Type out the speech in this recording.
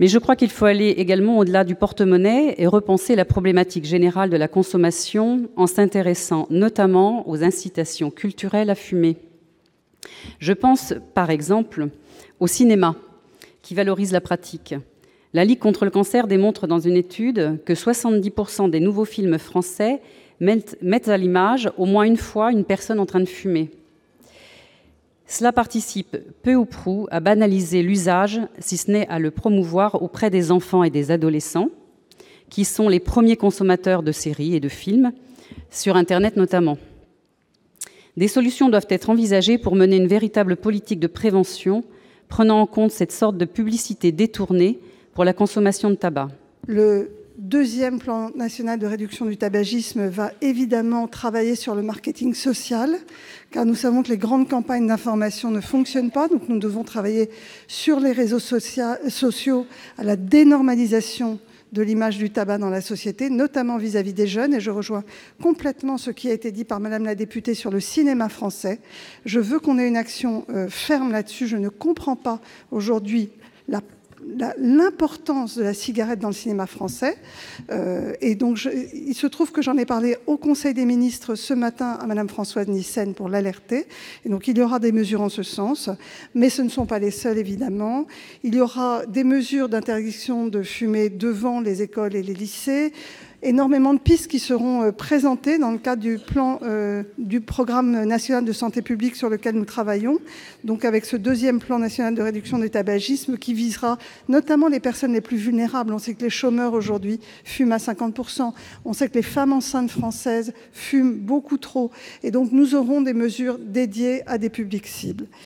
Mais je crois qu'il faut aller également au-delà du porte-monnaie et repenser la problématique générale de la consommation en s'intéressant notamment aux incitations culturelles à fumer. Je pense, par exemple, au cinéma, qui valorise la pratique. La Ligue contre le cancer démontre dans une étude que 70% des nouveaux films français mettent à l'image au moins une fois une personne en train de fumer. Cela participe peu ou prou à banaliser l'usage, si ce n'est à le promouvoir auprès des enfants et des adolescents, qui sont les premiers consommateurs de séries et de films, sur Internet notamment. Des solutions doivent être envisagées pour mener une véritable politique de prévention, prenant en compte cette sorte de publicité détournée pour la consommation de tabac. Le deuxième plan national de réduction du tabagisme va évidemment travailler sur le marketing social, car nous savons que les grandes campagnes d'information ne fonctionnent pas, donc nous devons travailler sur les réseaux sociaux à la dénormalisation de l'image du tabac dans la société, notamment vis-à-vis des jeunes, et je rejoins complètement ce qui a été dit par Madame la députée sur le cinéma français. Je veux qu'on ait une action ferme là-dessus. Je ne comprends pas aujourd'hui l'importance de la cigarette dans le cinéma français. Et donc, il se trouve que j'en ai parlé au Conseil des ministres ce matin à Madame Françoise Nyssen pour l'alerter. Et donc, il y aura des mesures en ce sens. Mais ce ne sont pas les seules, évidemment. Il y aura des mesures d'interdiction de fumer devant les écoles et les lycées. Énormément de pistes qui seront présentées dans le cadre du programme national de santé publique sur lequel nous travaillons, donc avec ce deuxième plan national de réduction du tabagisme qui visera notamment les personnes les plus vulnérables. On sait que les chômeurs aujourd'hui fument à 50%, on sait que les femmes enceintes françaises fument beaucoup trop, et donc nous aurons des mesures dédiées à des publics cibles.